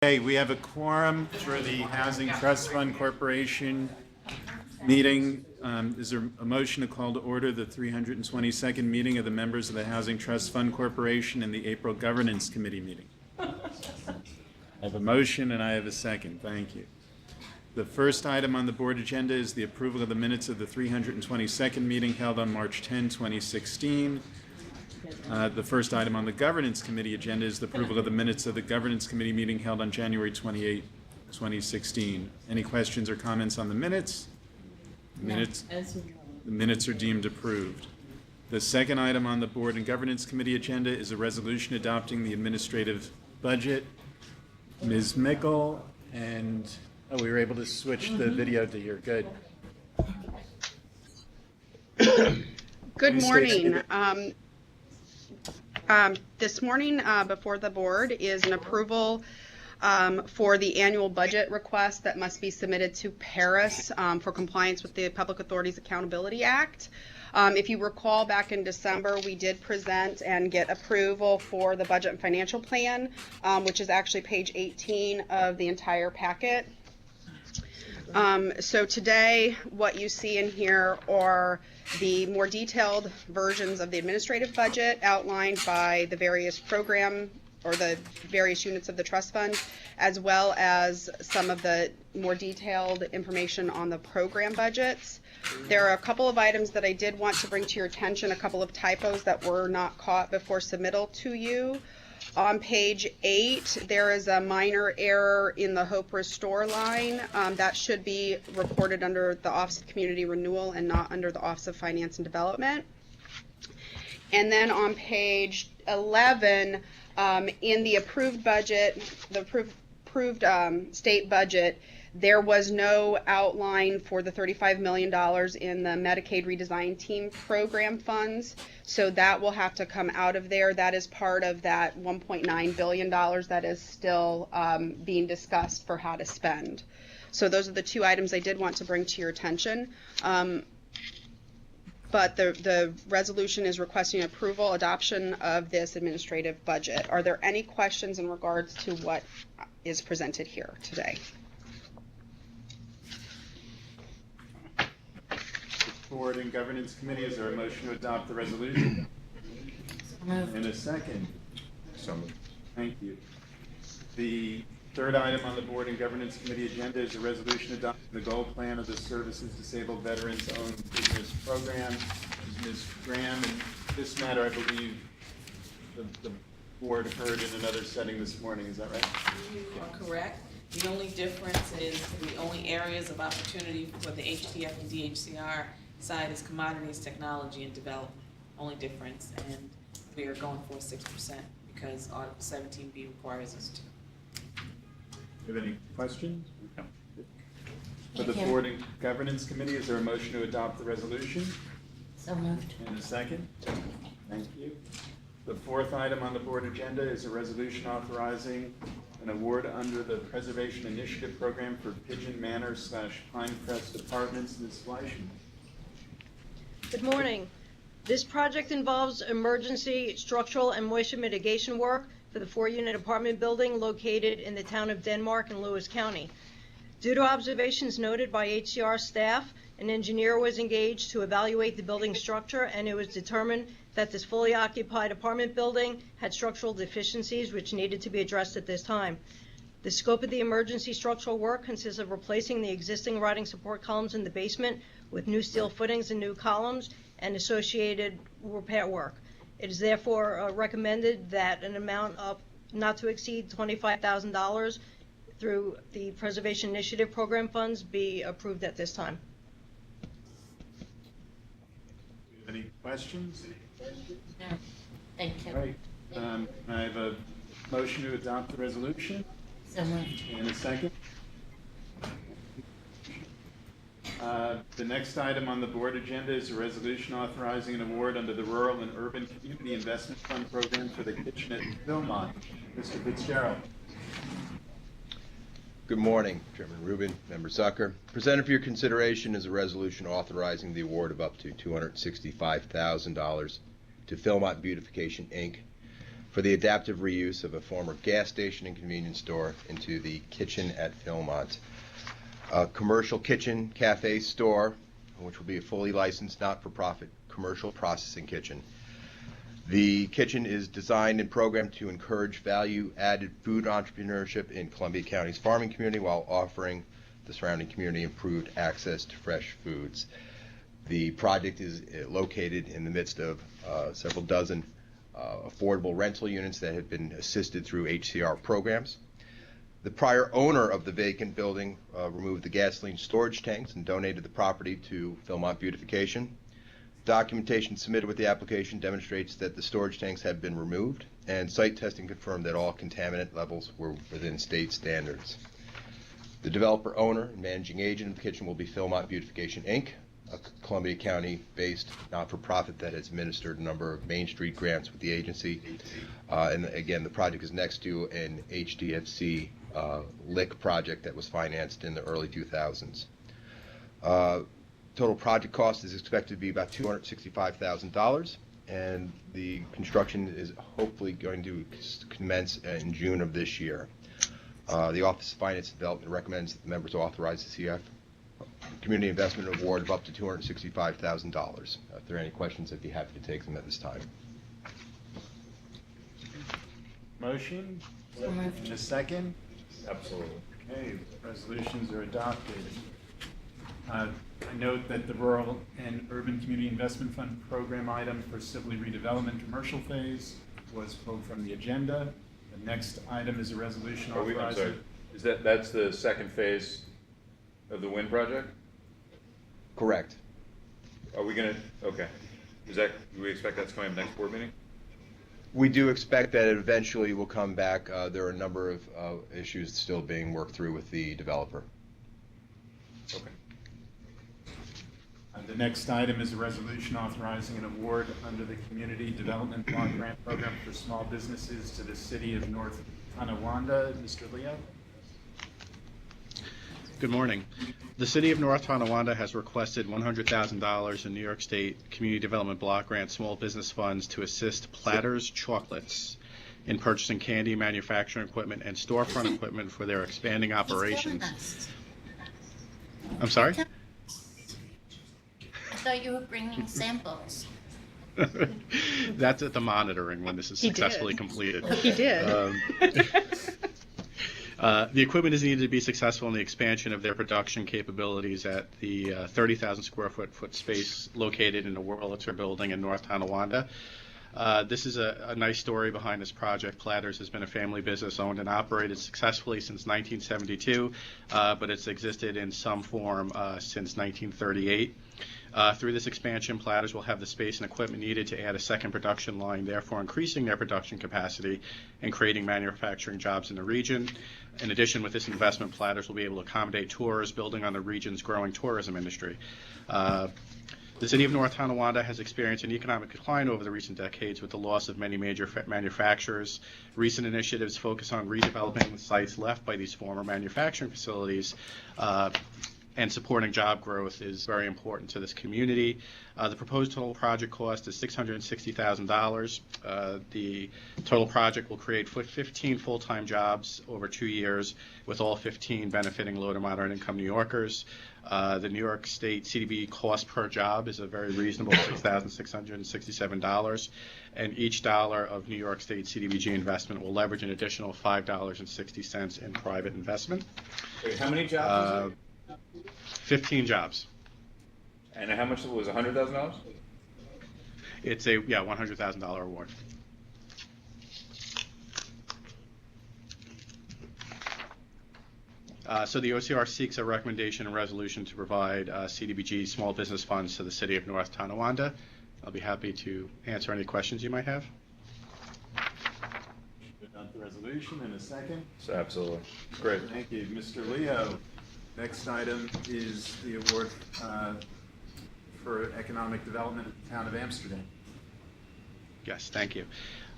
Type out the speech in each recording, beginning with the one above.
Okay, we have a quorum for the Housing Trust Fund Corporation meeting. Is there a motion to call to order the 322nd meeting of the members of the Housing Trust Fund Corporation and the April Governance Committee meeting? I have a motion and I have a second. Thank you. The first item on the board agenda is the approval of the minutes of the 322nd meeting held on March 10, 2016. The first item on the Governance Committee agenda is the approval of the minutes of the Governance Committee meeting held on January 28, 2016. Any questions or comments on the minutes? The minutes are deemed approved. The second item on the Board and Governance Committee agenda is a resolution adopting the administrative budget. Ms. Mickle and, we were able to switch the video to here. Good. Good morning. This morning before the board is an approval for the annual budget request that must be submitted to Paris for compliance with the Public Authorities Accountability Act. If you recall, back in December, we did present and get approval for the budget and financial plan, which is actually page 18 of the entire packet. So today, what you see in here are the more detailed versions of the administrative budget outlined by the various program or the various units of the trust fund, as well as some of the more detailed information on the program budgets. There are a couple of items that I did want to bring to your attention, a couple of typos that were not caught before submittal to you. On page 8, there is a minor error in the Hope Restore line. That should be reported under the Office of Community Renewal and not under the Office of Finance and Development. And then on page 11, in the approved budget, the approved state budget, there was no outline for the $35 million in the Medicaid Redesign Team program funds. So that will have to come out of there. That is part of that $1.9 billion that is still being discussed for how to spend. So those are the two items I did want to bring to your attention. But the resolution is requesting approval, adoption of this administrative budget. Are there any questions in regards to what is presented here today? Board and Governance Committee, is there a motion to adopt the resolution? And a second. So moved. Thank you. The third item on the Board and Governance Committee agenda is a resolution adopting the goal plan of the Services Disabled Veterans Owned Business Program. This is Ms. Graham. In this matter, I believe the board heard in another setting this morning. Is that right? You are correct. The only difference is the only areas of opportunity for the HTF and DHCR side is commodities, technology, and development. Only difference, and we are going for 6% because Article 17B requires us to. Do you have any questions? No. For the Board and Governance Committee, is there a motion to adopt the resolution? So moved. And a second? Thank you. The fourth item on the board agenda is a resolution authorizing an award under the Preservation Initiative Program for Pigeon Manor / Pinecrest Apartments. Ms. Fleischman. Good morning. This project involves emergency structural and moisture mitigation work for the 4-unit apartment building located in the town of Denmark in Lewis County. Due to observations noted by HCR staff, an engineer was engaged to evaluate the building structure, and it was determined that this fully occupied apartment building had structural deficiencies which needed to be addressed at this time. The scope of the emergency structural work consists of replacing the existing riding support columns in the basement with new steel footings and new columns and associated repair work. It is therefore recommended that an amount of not to exceed $25,000 through the Preservation Initiative Program funds be approved at this time. Do you have any questions? No. Thank you. All right. I have a motion to adopt the resolution. So moved. And a second. The next item on the board agenda is a resolution authorizing an award under the Rural and Urban Community Investment Fund Program for the kitchen at Philmont. Mr. Fitzgerald. Good morning, Chairman Rubin, Member Zucker. Presented for your consideration is a resolution authorizing the award of up to $265,000 to Philmont Beautification, Inc. for the adaptive reuse of a former gas station and convenience store into the kitchen at Philmont. A commercial kitchen cafe store, which will be a fully licensed, not-for-profit commercial processing kitchen. The kitchen is designed and programmed to encourage value-added food entrepreneurship in Columbia County's farming community while offering the surrounding community improved access to fresh foods. The project is located in the midst of several dozen affordable rental units that have been assisted through HCR programs. The prior owner of the vacant building removed the gasoline storage tanks and donated the property to Philmont Beautification. Documentation submitted with the application demonstrates that the storage tanks have been removed, and site testing confirmed that all contaminant levels were within state standards. The developer owner and managing agent of the kitchen will be Philmont Beautification, Inc., a Columbia County-based not-for-profit that has administered a number of Main Street grants with the agency. And again, the project is next to an HDFC LIC project that was financed in the early 2000s. Total project cost is expected to be about $265,000, and the construction is hopefully going to commence in June of this year. The Office of Finance and Development recommends that the members authorize the CF Community Investment Award of up to $265,000. If there are any questions, I'd be happy to take them at this time. Motion? So moved. In a second? Absolutely. Okay, resolutions are adopted. I note that the Rural and Urban Community Investment Fund program item for Sibley redevelopment commercial phase was pulled from the agenda. The next item is a resolution I'm sorry, authorizing. that's the second phase of the wind project? Correct. Are we gonna, okay. Do we expect that's coming up next board meeting? We do expect that it eventually will come back. There are a number of issues still being worked through with the developer. Okay. The next item is a resolution authorizing an award under the Community Development Block Grant Program for small businesses to the city of North Tonawanda. Mr. Leo? Good morning. The City of North Tonawanda has requested $100,000 in New York State Community Development Block Grant Small Business Funds to assist Platters Chocolates in purchasing candy, manufacturing equipment, and storefront equipment for their expanding operations. I'm sorry? I thought you were bringing samples. That's at the monitoring when this is He did. successfully completed. He did. The equipment is needed to be successful in the expansion of their production capabilities at the 30,000 square foot space located in the Wurlitzer building in North Tonawanda. This is a nice story behind this project. Platters has been a family business owned and operated successfully since 1972, but it's existed in some form since 1938. Through this expansion, Platters will have the space and equipment needed to add a second production line, therefore increasing their production capacity and creating manufacturing jobs in the region. In addition, with this investment, Platters will be able to accommodate tours, building on the region's growing tourism industry. The City of North Tonawanda has experienced an economic decline over the recent decades with the loss of many major manufacturers. Recent initiatives focus on redeveloping the sites left by these former manufacturing facilities, and supporting job growth is very important to this community. The proposed total project cost is $660,000. The total project will create 15 full-time jobs over 2 years, with all 15 benefiting low to moderate income New Yorkers. The New York State CDB cost per job is a very reasonable $6,667, and each dollar of New York State CDBG investment will leverage an additional $5.60 in private investment. Wait, how many jobs is it? 15 jobs. And how much was $100,000? It's a $100,000 award. So the OCR seeks a recommendation and resolution to provide CDBG small business funds to the City of North Tonawanda. I'll be happy to answer any questions you might have. Adopt the resolution in a second. So absolutely. Great. Thank you. Mr. Leo, next item is the award for economic development of the town of Amsterdam. Yes, thank you.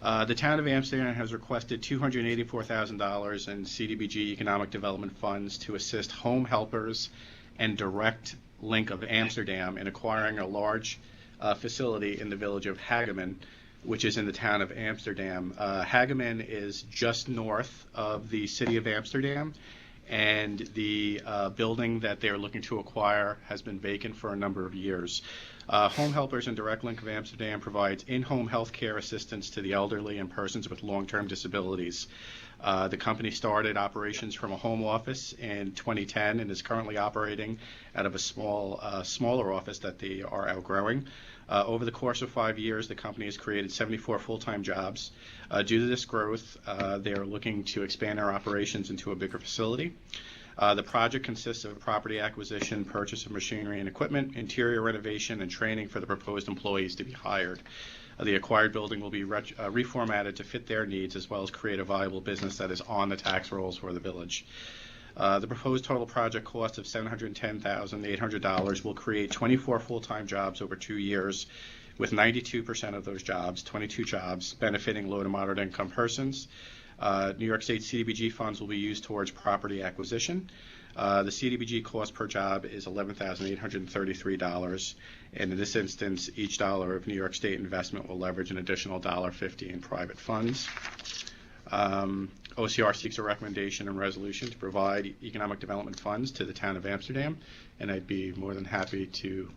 The town of Amsterdam has requested $284,000 in CDBG economic development funds to assist Home Helpers and Direct Link of Amsterdam in acquiring a large facility in the village of Hageman which is in the town of Amsterdam. Hageman is just north of the city of Amsterdam, and the building that they're looking to acquire has been vacant for a number of years. Home Helpers and Direct Link of Amsterdam provides in-home health care assistance to the elderly and persons with long-term disabilities. The company started operations from a home office in 2010 and is currently operating out of a smaller office that they are outgrowing. Over the course of 5 years, the company has created 74 full-time jobs. Due to this growth, they are looking to expand their operations into a bigger facility. The project consists of property acquisition, purchase of machinery and equipment, interior renovation, and training for the proposed employees to be hired. The acquired building will be reformatted to fit their needs, as well as create a viable business that is on the tax rolls for the village. The proposed total project cost of $710,800 will create 24 full-time jobs over 2 years, with 92% of those jobs, 22 jobs, benefiting low to moderate income persons. New York State CDBG funds will be used towards property acquisition. The CDBG cost per job is $11,833, and in this instance, each dollar of New York State investment will leverage an additional $1.50 in private funds. OCR seeks a recommendation and resolution to provide economic development funds to the town of Amsterdam, and I'd be more than happy to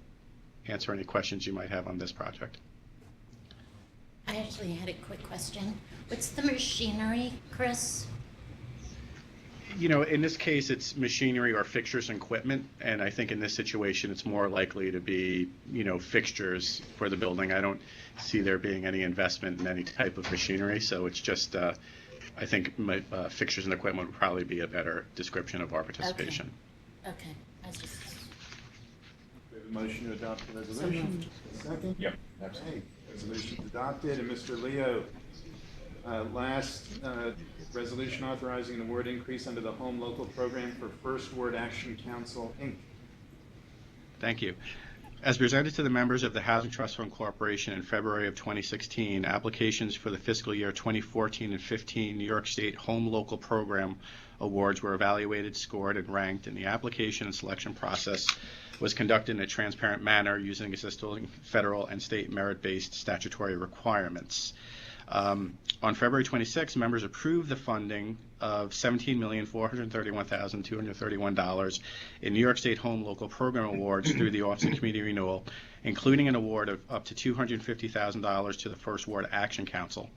answer any questions you might have on this project. I actually had a quick question. What's the machinery, Chris? You know, in this case, it's machinery or fixtures and equipment, and I think in this situation, it's more likely to be, fixtures for the building. I don't see there being any investment in any type of machinery, so it's just, I think fixtures and equipment would probably be a better description of our participation. Okay, I was just... We have a motion to adopt the resolution. Second? Yep. Okay, resolution's adopted, and Mr. Leo, last resolution authorizing an award increase under the Home Local Program for First Ward Action Council, Inc. Thank you. As presented to the members of the Housing Trust Fund Corporation in February of 2016, applications for the fiscal year 2014 and 15 New York State Home Local Program awards were evaluated, scored, and ranked, and the application and selection process was conducted in a transparent manner using existing federal and state merit-based statutory requirements. On February 26, members approved the funding of $17,431,231 in New York State Home Local Program awards through the Office of Community Renewal, including an award of up to $250,000 to the First Ward Action Council.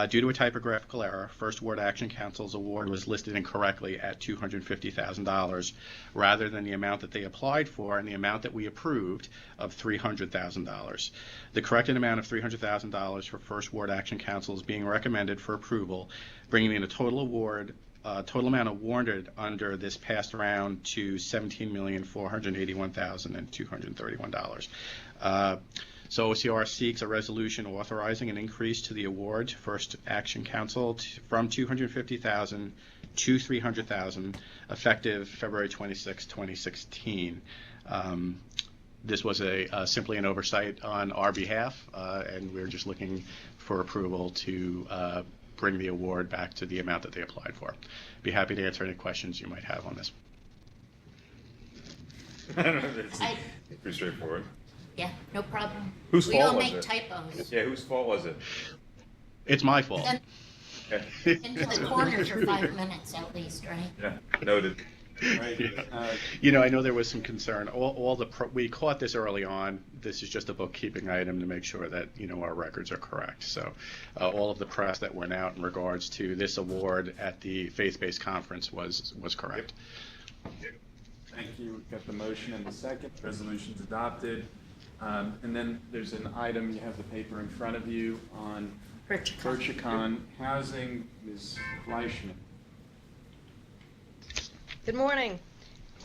Due to a typographical error, First Ward Action Council's award was listed incorrectly at $250,000 rather than the amount that they applied for and the amount that we approved of $300,000. The corrected amount of $300,000 for First Ward Action Council is being recommended for approval, bringing in a total amount awarded under this past round to $17,481,231. So OCR seeks a resolution authorizing an increase to the award to First Action Council from $250,000 to $300,000 effective February 26, 2016. This was simply an oversight on our behalf, and we're just looking for approval to bring the award back to the amount that they applied for. Be happy to answer any questions you might have on this. I don't know, it's pretty straightforward. Yeah, no problem. Whose We fault don't was make it? typos. Yeah, whose fault was it? It's my fault. Then Okay. into the corner for 5 minutes at least, right? Yeah, noted. Right, I know there was some concern. We caught this early on. This is just a bookkeeping item to make sure that our records are correct. So all of the press that went out in regards to this award at the faith-based conference was correct. Thank you. We've got the motion and the second. Resolution's adopted. And then there's an item, you have the paper in front of you, on Birchicon Housing. Ms. Fleischman. Good morning.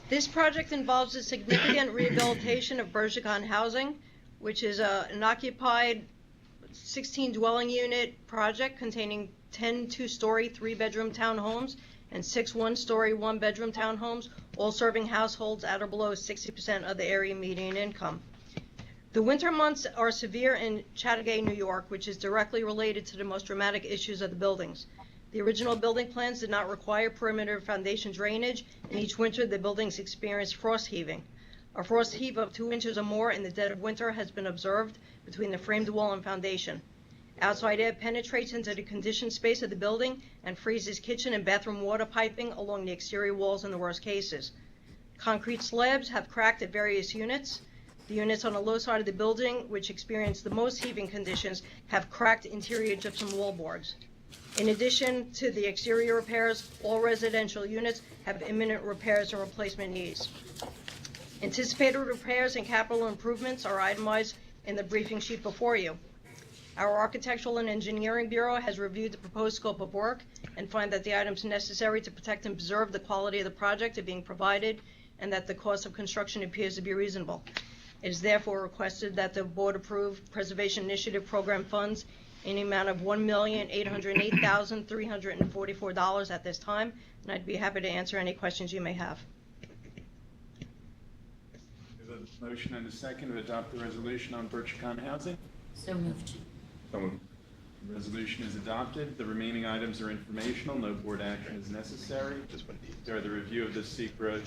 This project involves a significant rehabilitation of Birchicon Housing, which is an occupied 16 dwelling unit project containing 10 two-story, 3-bedroom townhomes and 6 one-story, 1-bedroom townhomes, all serving households at or below 60% of the area median income. The winter months are severe in Chattagay, New York, which is directly related to the most dramatic issues of the buildings. The original building plans did not require perimeter foundation drainage, and each winter the buildings experienced frost heaving. A frost heave of 2 inches or more in the dead of winter has been observed between the framed wall and foundation. Outside air penetrates into the conditioned space of the building and freezes kitchen and bathroom water piping along the exterior walls in the worst cases. Concrete slabs have cracked at various units. The units on the low side of the building, which experience the most heaving conditions, have cracked interior gypsum wall boards. In addition to the exterior repairs, all residential units have imminent repairs and replacement needs. Anticipated repairs and capital improvements are itemized in the briefing sheet before you. Our Architectural and Engineering Bureau has reviewed the proposed scope of work and find that the items necessary to protect and preserve the quality of the project are being provided and that the cost of construction appears to be reasonable. It is therefore requested that the board approve Preservation Initiative Program funds in the amount of $1,808,344 at this time, and I'd be happy to answer any questions you may have. There's a motion and a second to adopt the resolution on Birchcon Housing. So moved. So moved. The resolution is adopted. The remaining items are informational. No board action is necessary. This one needs. There are the review of the SECRA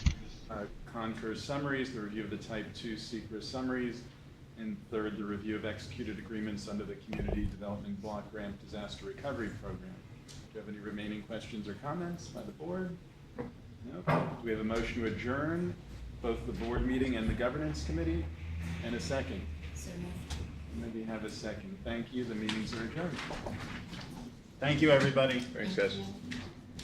Concur summaries, the review of the Type 2 SECRA summaries, and third, the review of executed agreements under the Community Development Block Grant Disaster Recovery Program. Do you have any remaining questions or comments by the board? No? Do we have a motion to adjourn both the board meeting and the governance committee? And a second? So moved. Maybe have a second. Thank you. The meetings are adjourned. Thank you, everybody. Thanks, guys. Thank you.